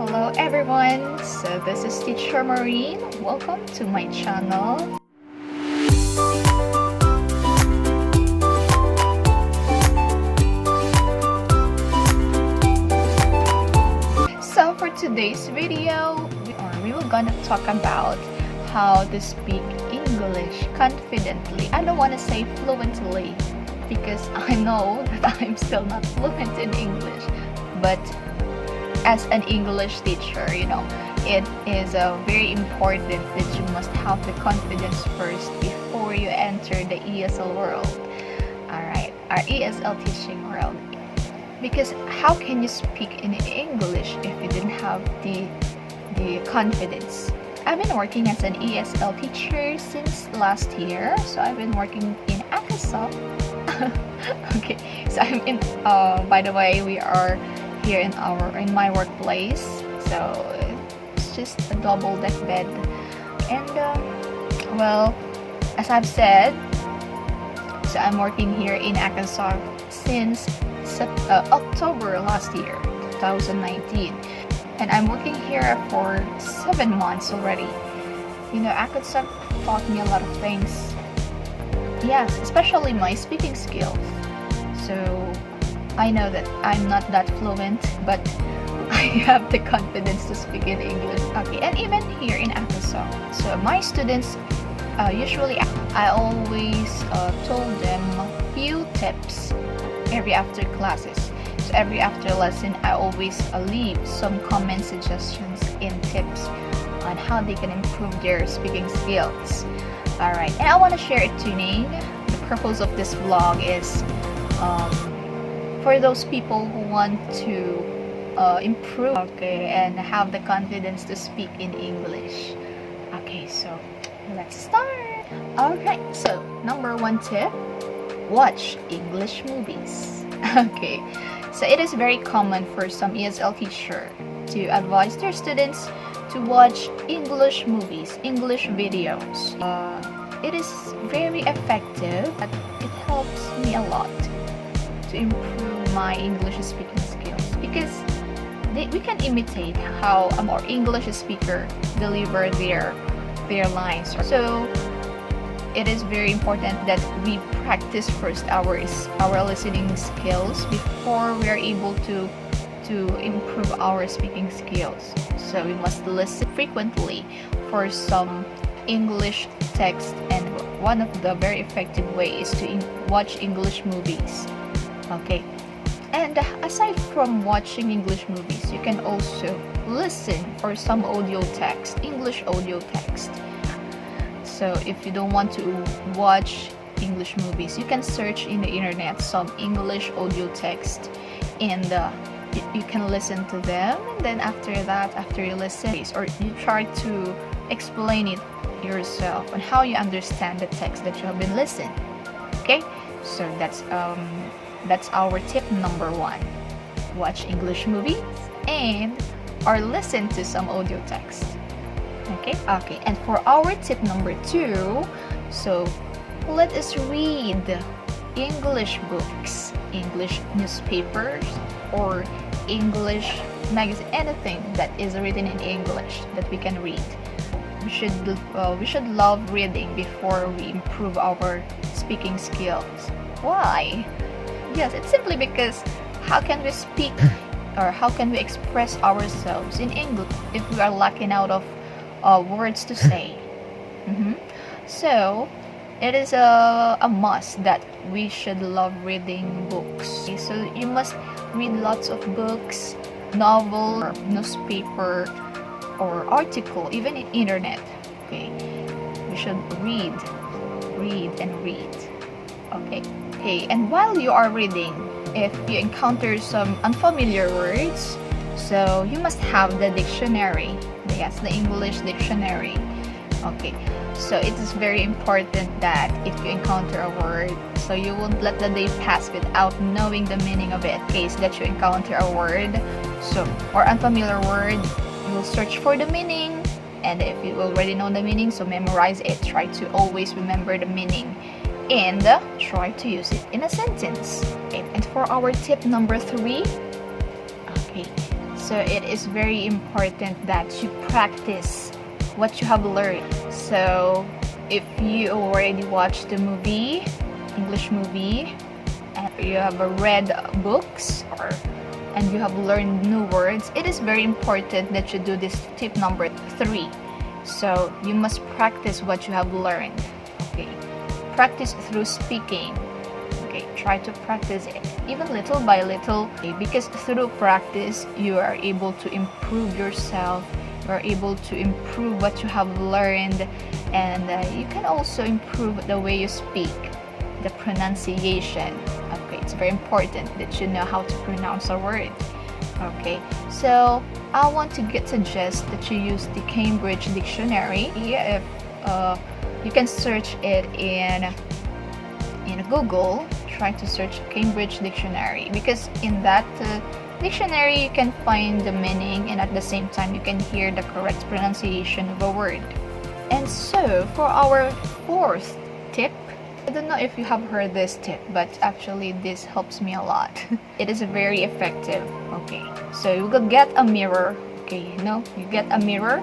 Hello everyone, so this is Teacher Maureen. Welcome to my channel. So for today's video, we were gonna talk about how to speak English confidently. I don't want to say fluently because I know that I'm still not fluent in English, but as an English teacher, it is very important that you must have the confidence first before you enter the ESL world. Alright, our ESL teaching world. Because how can you speak in English if you didn't have the confidence? I've been working as an ESL teacher since last year, so I've been working in Acadsoc. Okay, so I'm in, by the way, we are here in my workplace, so it's just a double deck bed, and well, as I've said, so I'm working here in Acadsoc since October last year, 2019, and I'm working here for 7 months already. Acadsoc taught me a lot of things, yes, especially my speaking skills. So I know that I'm not that fluent, but I have the confidence to speak in English. Okay, and even here in Acadsoc. So my students, usually I always told them few tips every after classes. So every after lesson, I always leave some comment suggestions and tips on how they can improve their speaking skills. Alright, and I want to share it tuning. The purpose of this vlog is for those people who want to improve, okay, and have the confidence to speak in English. Okay, so let's start. Alright, so number 1 tip, watch English movies. Okay, so it is very common for some ESL teacher to advise their students to watch English movies, English videos. It is very effective, but it helps me a lot to improve my English speaking skills because we can imitate how a more English speaker deliver their lines. So it is very important that we practice first our listening skills before we are able to improve our speaking skills. So we must listen frequently for some English text, and one of the very effective ways is to watch English movies. Okay, and aside from watching English movies, you can also listen for some audio text, English audio text. So if you don't want to watch English movies, you can search in the internet some English audio text, and you can listen to them, and then after that, after you listen, or you try to explain it yourself on how you understand the text that you have been listening. Okay, so that's our tip number 1. Watch English movies or listen to some audio text. Okay, and for our tip number 2, so let us read English books, English newspapers, or English magazine, anything that is written in English that we can read. We should love reading before we improve our speaking skills. Why? Yes, it's simply because how can we speak or how can we express ourselves in English if we are lacking out of words to say? So it is a must that we should love reading books. Okay, so you must read lots of books, novel, or newspaper, or article, even in internet. Okay, we should read and read. Okay, and while you are reading, if you encounter some unfamiliar words, so you must have the dictionary. Yes, the English dictionary. Okay, so it is very important that if you encounter a word, so you won't let the day pass without knowing the meaning of it. In case that you encounter a word, or unfamiliar word, you will search for the meaning, and if you already know the meaning, so memorize it. Try to always remember the meaning and try to use it in a sentence. Okay, and for our tip number 3, okay, So it is very important that you practice what you have learned. So if you already watched the movie, English movie, and you have read books and you have learned new words, it is very important that you do this tip number 3. So you must practice what you have learned. Okay, practice through speaking. Okay, try to practice it even little by little, because through practice you are able to improve yourself, you are able to improve what you have learned, and you can also improve the way you speak, the pronunciation. Okay, it's very important that you know how to pronounce a word. Okay, so I want to suggest that you use the Cambridge Dictionary. If you can search it in Google, try to search Cambridge Dictionary, because in that dictionary you can find the meaning, and at the same time you can hear the correct pronunciation of a word. And so for our 4th tip, I don't know if you have heard this tip, but actually this helps me a lot. It is very effective. Okay, so you will get a mirror. Okay, you get a mirror,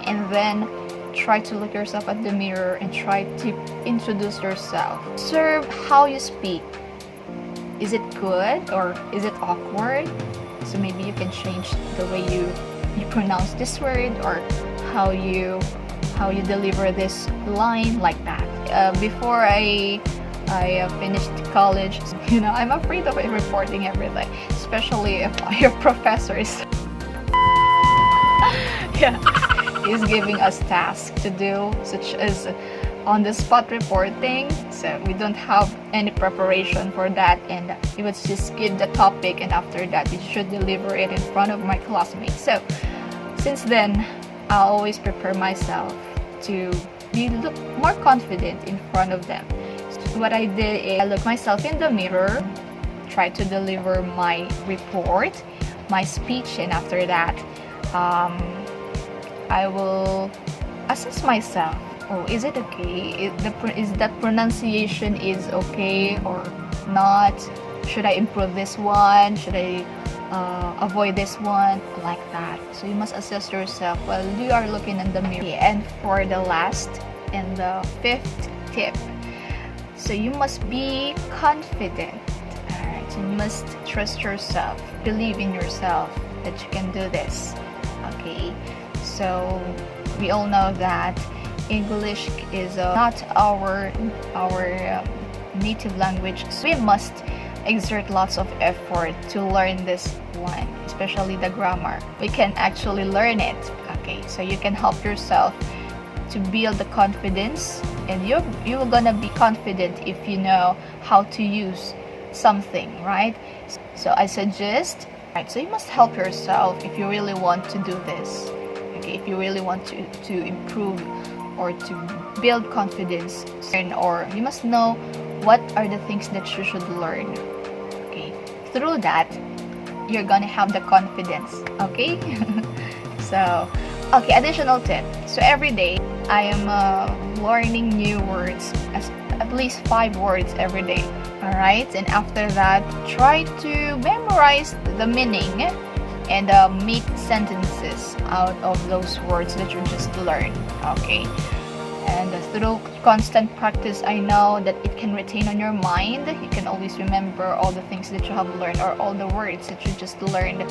and then try to look yourself at the mirror and try to introduce yourself. Observe how you speak. Is it good or is it awkward? So maybe you can change the way you pronounce this word, or how you deliver this line, like that. Before I finished college, I'm afraid of reporting everything, especially if your professor is yeah, is giving us tasks to do, such as on-the-spot reporting. So we don't have any preparation for that, and he would just give the topic, and after that you should deliver it in front of my classmates. So since then, I always prepare myself to look more confident in front of them. So what I did is I look myself in the mirror, try to deliver my report, my speech, and after that I will assess myself. Oh, is it okay? Is that pronunciation is okay or not? Should I improve this one? Should I avoid this one? Like that. So you must assess yourself while you are looking in the mirror. And for the last and the 5th tip, so you must be confident. Alright, so you must trust yourself, believe in yourself that you can do this. Okay, so we all know that English is not our native language, so we must exert lots of effort to learn this one, especially the grammar. We can actually learn it. Okay, so you can help yourself to build the confidence, and you're gonna be confident if you know how to use something, right? So I suggest, right, so you must help yourself if you really want to do this. Okay, if you really want to improve or to build confidence, or you must know what are the things that you should learn. Okay, through that you're gonna have the confidence. Okay. So okay, additional tip. So every day I am learning new words, at least 5 words every day. All right, and after that try to memorize the meaning and make sentences out of those words that you just learned. Okay, and through constant practice, I know that it can retain on your mind. You can always remember all the things that you have learned, or all the words that you just learned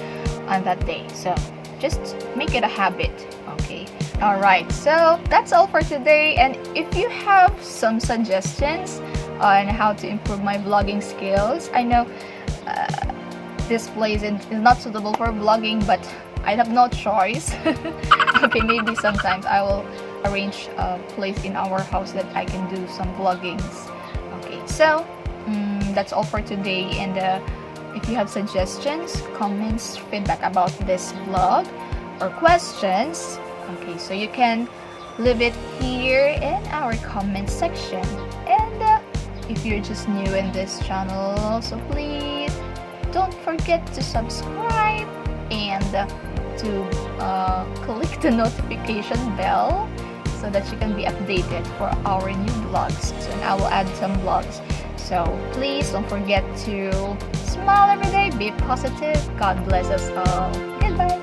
on that day. So just make it a habit. Okay, all right, so that's all for today. And if you have some suggestions on how to improve my vlogging skills, I know this place is not suitable for vlogging, but I have no choice. Okay, maybe sometimes I will arrange a place in our house that I can do some vloggings. Okay, so that's all for today. And if you have suggestions, comments, feedback about this vlog, or questions, okay, so you can leave it here in our comment section. And if you're just new in this channel, so please don't forget to subscribe and to click the notification bell so that you can be updated for our new vlogs. So I will add some vlogs. So please don't forget to smile every day, be positive. God bless us all. Bye-bye.